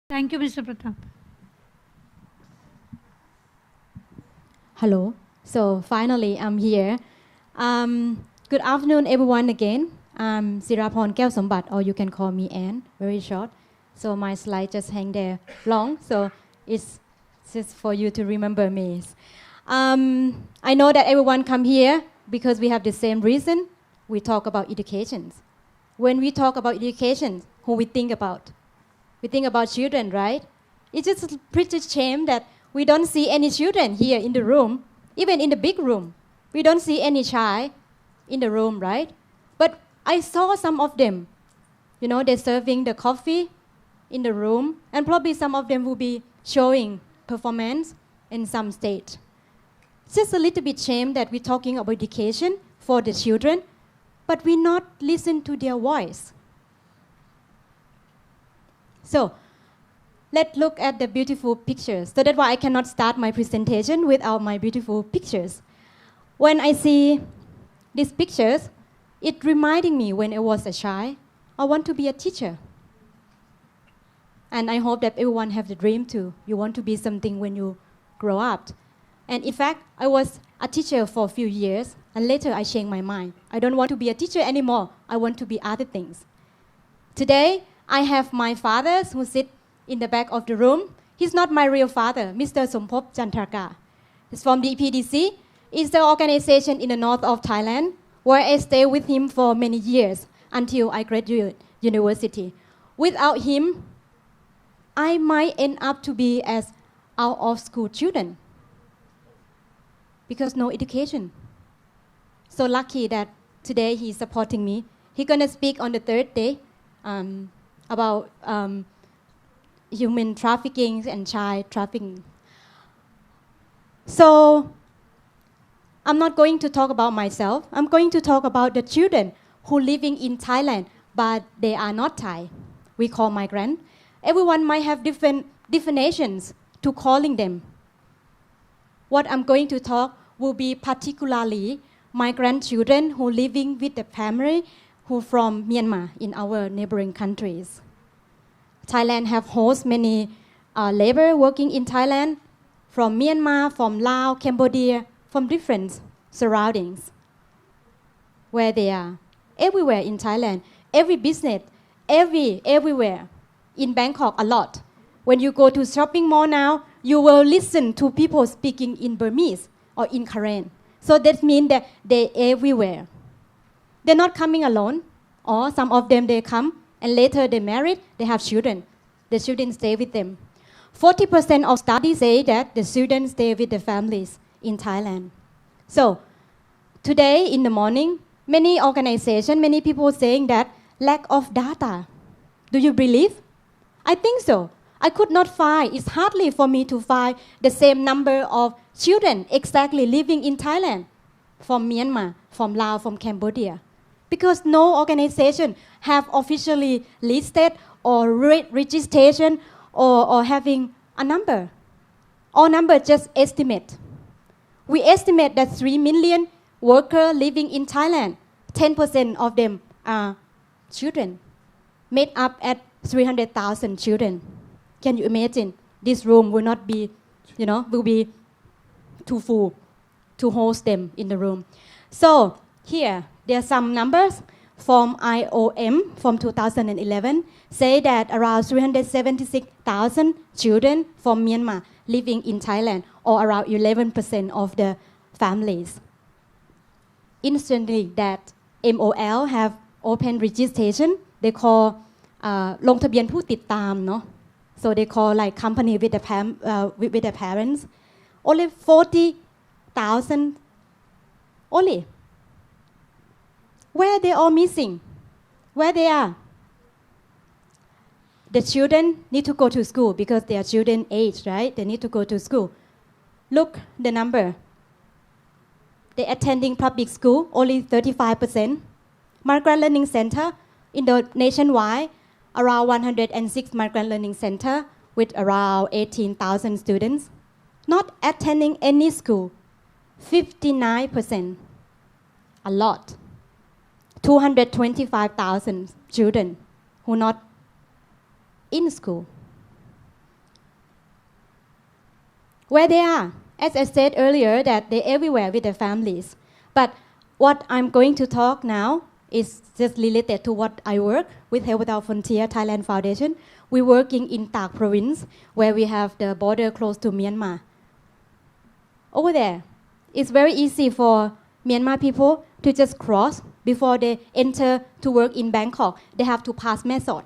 Thank you, Mr. Pratap. Hello. So finally, I'm here. Good afternoon, everyone. Again, I'm Siraporn Kaewsombat, or you can call me Anne. Very short. So my slide just hang there long. So it's just for you to remember me. I know that everyone come here because we have the same reason. We talk about education. When we talk about education, who we think about? We think about children, right? It's just a pretty shame that we don't see any children here in the room, even in the big room. We don't see any child in the room, right? But I saw some of them. You know, they're serving the coffee in the room, and probably some of them will be showing performance in some stage. It's just a little bit shame that we're talking about education for the children, but we not listen to their voice. So let's look at the beautiful pictures. So that's why I cannot start my presentation without my beautiful pictures. When I see these pictures, it reminding me when I was a child, I want to be a teacher. And I hope that everyone have the dream too. You want to be something when you grow up. And in fact, I was a teacher for a few years, and later I changed my mind. I don't want to be a teacher anymore. I want to be other things. Today, I have my father who sit in the back of the room. He's not my real father, Mr. Sompop Jantraka. He's from the EPDC. It's the organization in the north of Thailand where I stayed with him for many years until I graduated university. Without him, I might end up to be as out of school children because no education. So lucky that today he's supporting me. He's gonna speak on the third day about human trafficking and child trafficking. So I'm not going to talk about myself. I'm going to talk about the children who living in Thailand, but they are not Thai. We call migrant. Everyone might have different definitions to calling them. What I'm going to talk will be particularly migrant children who living with the family who from Myanmar in our neighboring countries. Thailand have host many labor working in Thailand from Myanmar, from Laos, Cambodia, from different surroundings where they are. Everywhere in Thailand, every business, everywhere. In Bangkok, a lot. When you go to shopping mall now, you will listen to people speaking in Burmese or in Karen. So that means that they're everywhere. They're not coming alone, or some of them they come and later they married, they have children. The children stay with them. 40% of studies say that the students stay with their families in Thailand. So today in the morning, many organizations, many people saying that lack of data. Do you believe? I think so. I could not find, it's hardly for me to find the same number of children exactly living in Thailand from Myanmar, from Laos, from Cambodia. Because no organization have officially listed or registration or having a number. All number just estimate. We estimate that 3 million workers living in Thailand, 10% of them are children, made up at 300,000 children. Can you imagine? This room will not be, will be too full to host them in the room. So here, there are some numbers from IOM from 2011 say that around 376,000 children from Myanmar living in Thailand, or around 11% of the families. Instantly that MOL have open registration, they call ลงทะเบียนผู้ติดตามเนาะ so they call like company with the parents. Only 40,000 only. Where they all missing? Where they are? The children need to go to school because they are children age, right? They need to go to school. Look the number. They attending public school, only 35%. Migrant Learning Center in the nationwide, around 106 migrant learning center with around 18,000 students. Not attending any school, 59%. A lot. 225,000 children who are not in school. Where they are, as I said earlier, that they're everywhere with their families. But what I'm going to talk now is just related to what I work with HwF Without Frontier Thailand Foundation. We're working in Tak province, where we have the border close to Myanmar. Over there, it's very easy for Myanmar people to just cross before they enter to work in Bangkok. They have to pass Mesot.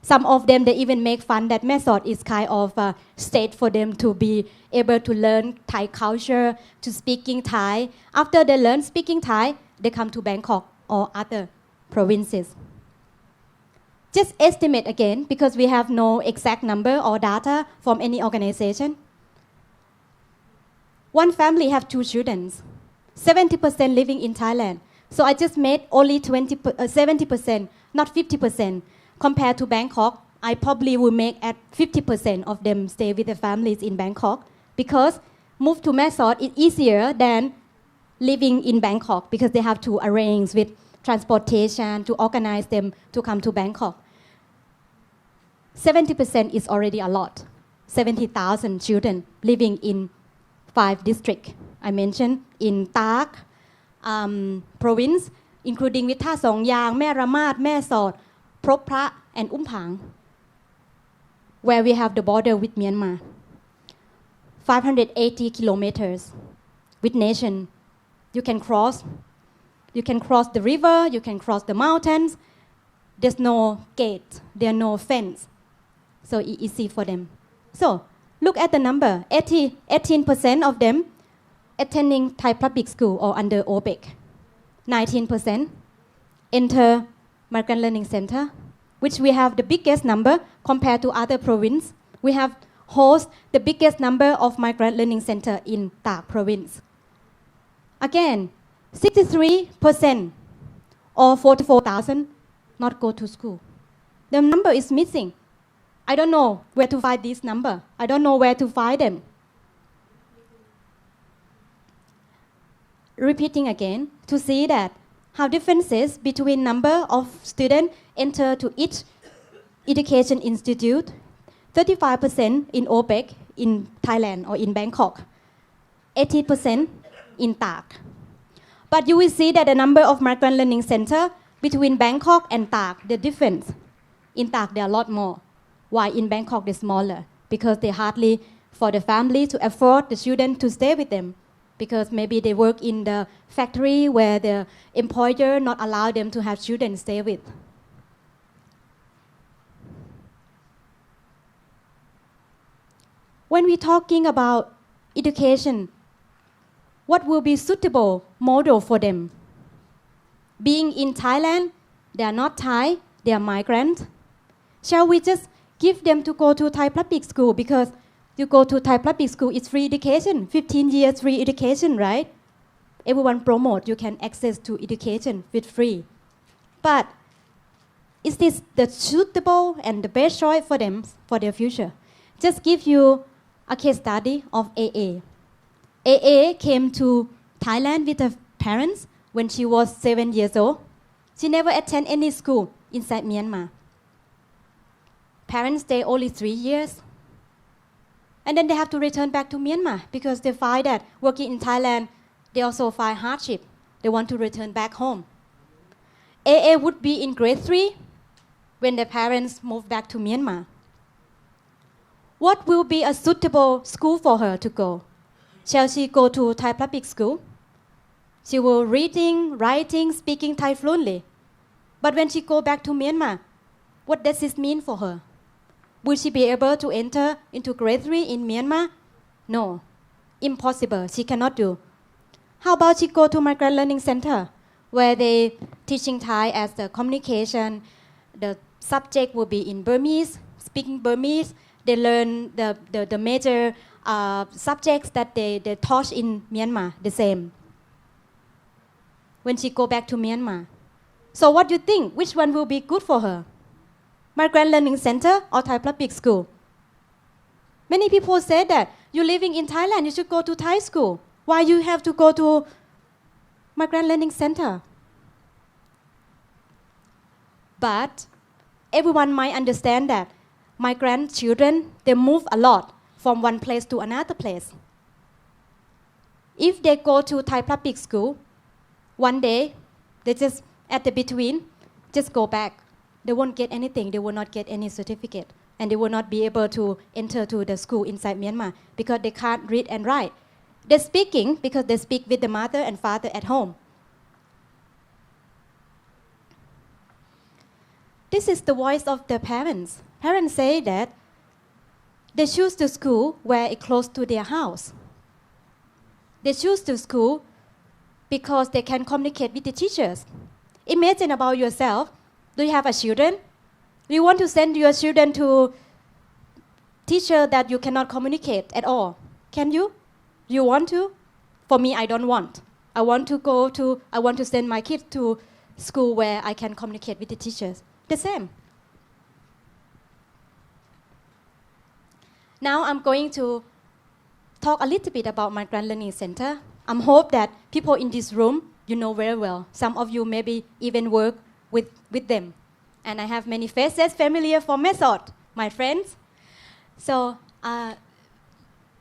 Some of them, they even make fun that Mesot is kind of a state for them to be able to learn Thai culture, to speaking Thai. After they learn speaking Thai, they come to Bangkok or other provinces. Just estimate again, because we have no exact number or data from any organization. One family have 2 children, 70% living in Thailand. So I just made only 70%, not 50%. Compared to Bangkok, I probably will make at 50% of them stay with their families in Bangkok, because move to Mesot is easier than living in Bangkok, because they have to arrange with transportation to organize them to come to Bangkok. 70% is already a lot. 70,000 children living in 5 districts. I mentioned in Tak province, including with Tha Song Yang, Mae Ramat, Mae Sot, Prop Phra, and Phang, where we have the border with Myanmar. 580 kilometers with nation. You can cross the river, you can cross the mountains. There's no gate, there are no fence. So it's easy for them. So look at the number, 18% of them attending Thai public school or under OPEC. 19% enter Migrant Learning Center, which we have the biggest number compared to other provinces. We have host the biggest number of Migrant Learning Center in Tak province. Again, 63% or 44,000 not go to school. The number is missing. I don't know where to find this number. I don't know where to find them. Repeating again to see that how differences between number of students enter to each education institute. 35% in OPEC in Thailand or in Bangkok. 80% in Tak. But you will see that the number of Migrant Learning Center between Bangkok and Tak, the difference. In Tak, there are a lot more. Why in Bangkok, they're smaller? Because they hardly for the family to afford the children to stay with them. Because maybe they work in the factory where the employer not allow them to have children stay with. When we're talking about education, what will be suitable model for them? Being in Thailand, they are not Thai, they are migrants. Shall we just give them to go to Thai public school? Because you go to Thai public school, it's free education, 15 years free education, right? Everyone promote, you can access to education with free. But is this the suitable and the best choice for them for their future? Just give you a case study of AA. AA came to Thailand with her parents when she was 7 years old. She never attended any school inside Myanmar. Parents stay only 3 years. And then they have to return back to Myanmar because they find that working in Thailand, they also find hardship. They want to return back home. AA would be in grade 3 when their parents move back to Myanmar. What will be a suitable school for her to go? Shall she go to Thai public school? She will reading, writing, speaking Thai fluently. But when she go back to Myanmar, what does this mean for her? Will she be able to enter into grade 3 in Myanmar? No, impossible, she cannot do. How about she go to Migrant Learning Center, where they teaching Thai as the communication, the subject will be in Burmese, speaking Burmese, they learn the major subjects that they taught in Myanmar, the same. When she go back to Myanmar. So what do you think? Which one will be good for her? Migrant Learning Center or Thai public school? Many people say that you're living in Thailand, you should go to Thai school. Why you have to go to Migrant Learning Center? But everyone might understand that migrant children, they move a lot from one place to another place. If they go to Thai public school, one day they just at the between just go back. They won't get anything. They will not get any certificate, and they will not be able to enter to the school inside Myanmar because they can't read and write. They're speaking because they speak with the mother and father at home. This is the voice of the parents. Parents say that they choose the school where it's close to their house. They choose the school because they can communicate with the teachers. Imagine about yourself. Do you have a children? Do you want to send your children to teacher that you cannot communicate at all? Can you? You want to? For me, I don't want. I want to send my kids to school where I can communicate with the teachers. The same. Now I'm going to talk a little bit about Migrant Learning Center. I hope that people in this room, you know very well. Some of you maybe even work with them. And I have many faces familiar for method, my friends. So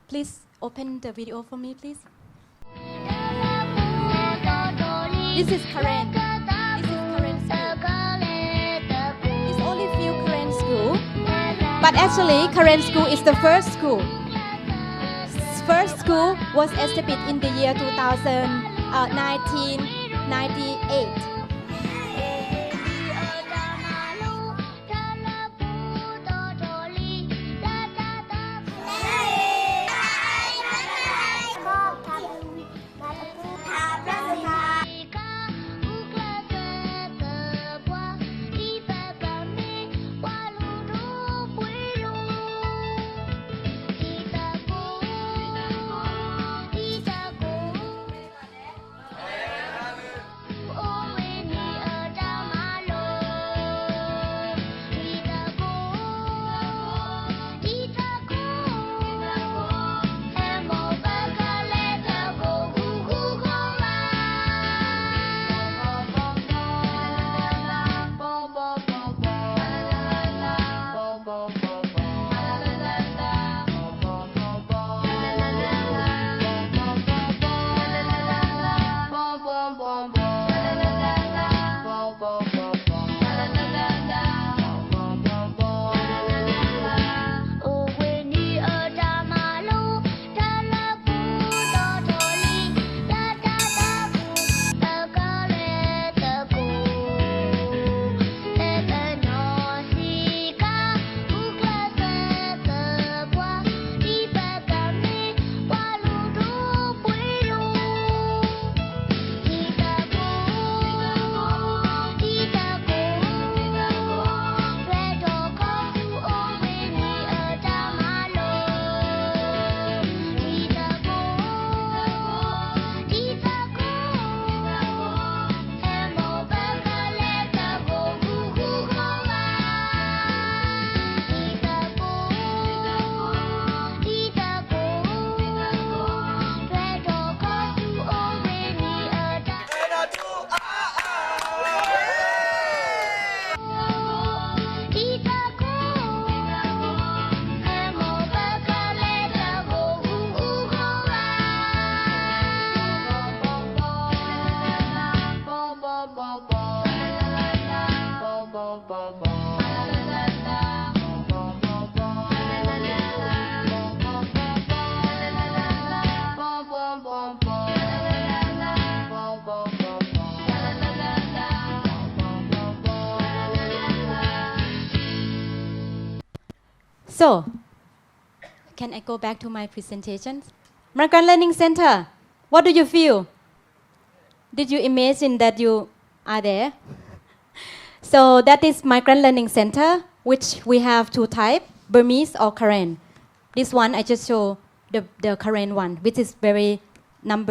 please open the video for me, please. This is Karen. This is Karen school. It's only few Karen school. But actually, Karen school is the first school. First school was established in the year 1998. So, can I go back to my presentation? Migrant Learning Center, what do you feel? Did you imagine that you are there? So that is Migrant Learning Center, which we have two types, Burmese or Karen. This one I just show the Karen one, which is very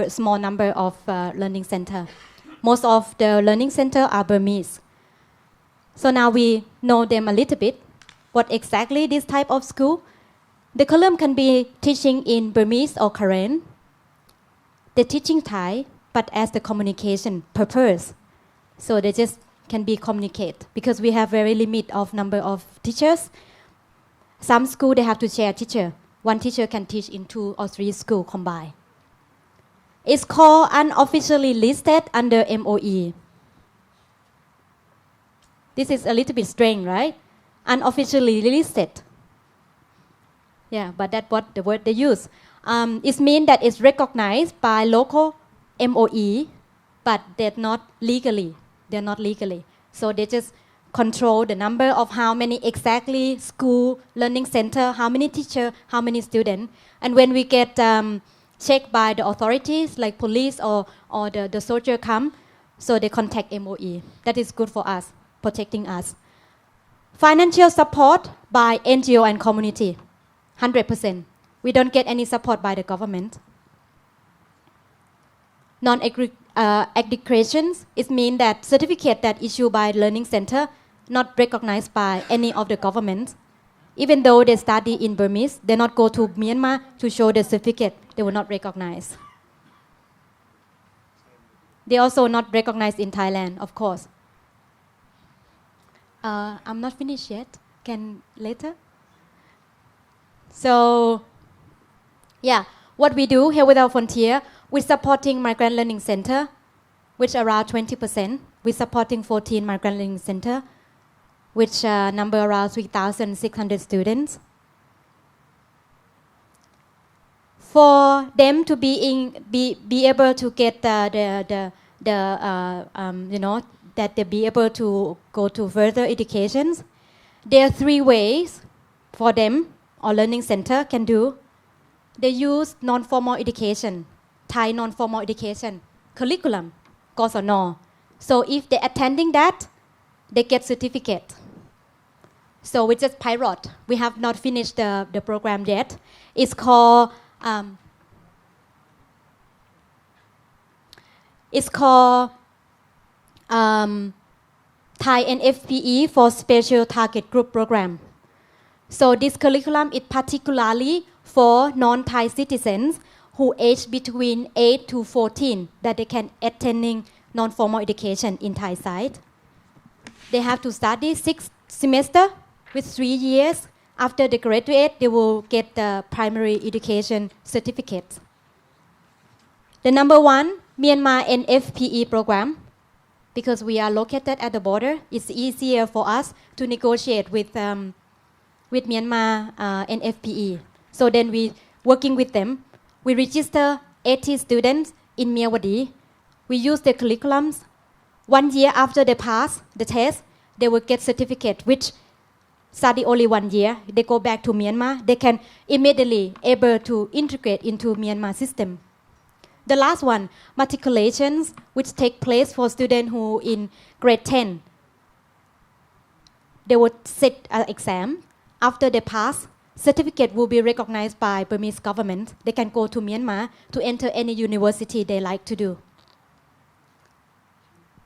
small number of learning center. Most of the learning center are Burmese. So now we know them a little bit. What exactly this type of school? The column can be teaching in Burmese or Karen. They're teaching Thai, but as the communication purpose. So they just can be communicate because we have very limit of number of teachers. Some school they have to share teacher. One teacher can teach in 2 or 3 school combined. It's called unofficially listed under MOE. This is a little bit strange, right? Unofficially listed. Yeah, but that's what the word they use. It means that it's recognized by local MOE, but they're not legally. They're not legally. So they just control the number of how many exactly school, learning center, how many teacher, how many students. And when we get checked by the authorities like police or the soldier come, so they contact MOE. That is good for us, protecting us. Financial support by NGO and community, 100%. We don't get any support by the government. Non-accreditations, it means that certificate that issued by learning center not recognized by any of the governments. Even though they study in Burmese, they not go to Myanmar to show the certificate, they will not recognize. They also not recognized in Thailand, of course. I'm not finished yet. Can later? So, yeah, what we do here with our Frontier, we're supporting Migrant Learning Center, which around 20%. We're supporting 14 Migrant Learning Center, which number around 3,600 students. For them to be able to get that they be able to go to further educations, there are 3 ways for them or learning center can do. They use non-formal education, Thai non-formal education, curriculum, Kaewsombat. So if they're attending that, they get certificate. So we just pilot. We have not finished the program yet. It's called Thai NFPE for Special Target Group Program. So this curriculum is particularly for non-Thai citizens who age between 8 to 14 that they can attending non-formal education in Thai side. They have to study 6 semesters with 3 years. After they graduate, they will get the primary education certificate. The number 1, Myanmar NFPE program. Because we are located at the border, it's easier for us to negotiate with Myanmar NFPE. So then we working with them. We register 80 students in Myanmar. We use the curriculums. 1 year after they pass the test, they will get certificate, which study only 1 year. They go back to Myanmar. They can immediately able to integrate into Myanmar system. The last one, matriculations, which take place for students who in grade 10. They will sit an exam. After they pass, certificate will be recognized by Burmese government. They can go to Myanmar to enter any university they like to do.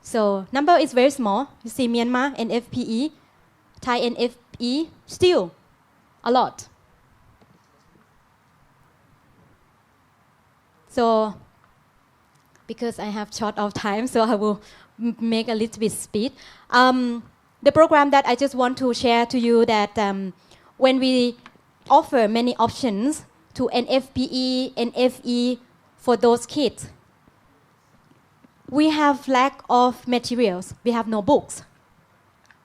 So number is very small. You see Myanmar NFPE, Thai NFPE, still a lot. So because I have short of time, so I will make a little bit speed. The program that I just want to share to you that when we offer many options to NFPE, NFE for those kids, we have lack of materials. We have no books.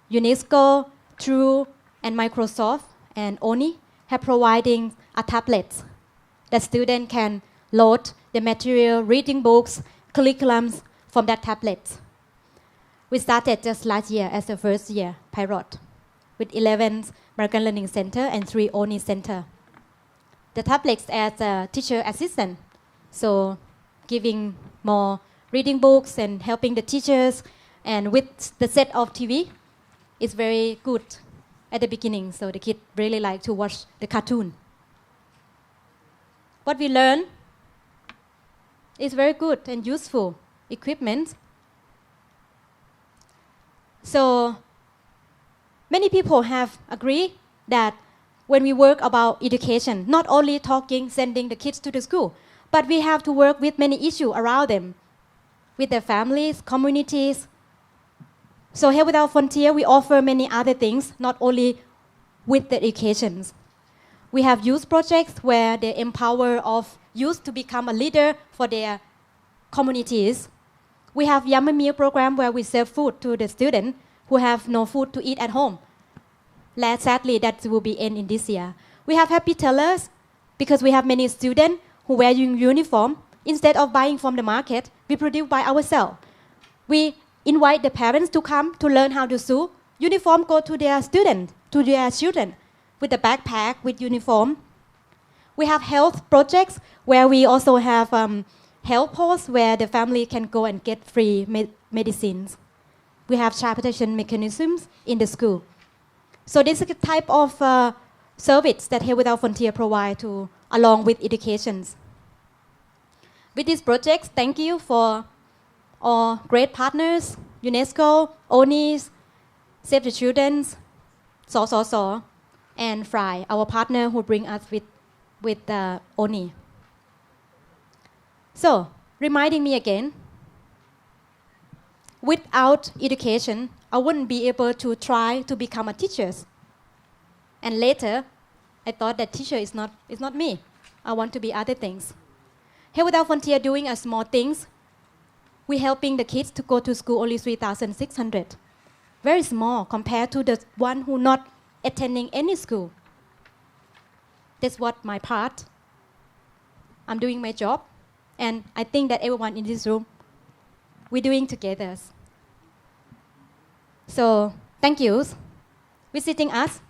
UNESCO, True, and Microsoft and ONI have providing a tablet that student can load the material, reading books, curriculums from that tablet. We started just last year as the first year pilot with 11 Migrant Learning Center and 3 ONI center. The tablets as a teacher assistant, so giving more reading books and helping the teachers, and with the set of TV, it's very good at the beginning, so the kids really like to watch the cartoon. What we learn is very good and useful equipment. So many people have agreed that when we work about education, not only talking, sending the kids to the school, but we have to work with many issues around them, with their families, communities. So here without Frontier, we offer many other things, not only with the educations. We have youth projects where they empower of youth to become a leader for their communities. We have Yummy Meal program where we serve food to the students who have no food to eat at home. Sadly, that will be end in this year. We have Happy Tellers because we have many students who wear uniform. Instead of buying from the market, we produce by ourselves. We invite the parents to come to learn how to sew. Uniform go to their students, to their children, with the backpack, with uniform. We have health projects where we also have health posts where the family can go and get free medicines. We have child protection mechanisms in the school. So this is the type of service that Here Without Frontier provide to, along with educations. With these projects, thank you for our great partners, UNESCO, ONIS, Save the Children, So, and Fry, our partner who bring us with ONI. So, reminding me again, without education, I wouldn't be able to try to become a teacher. And later, I thought that teacher is not me. I want to be other things. Here Without Frontier doing a small things. We're helping the kids to go to school only 3,600. Very small compared to the one who not attending any school. That's what my part. I'm doing my job. And I think that everyone in this room, we're doing together. So, thank you visiting us.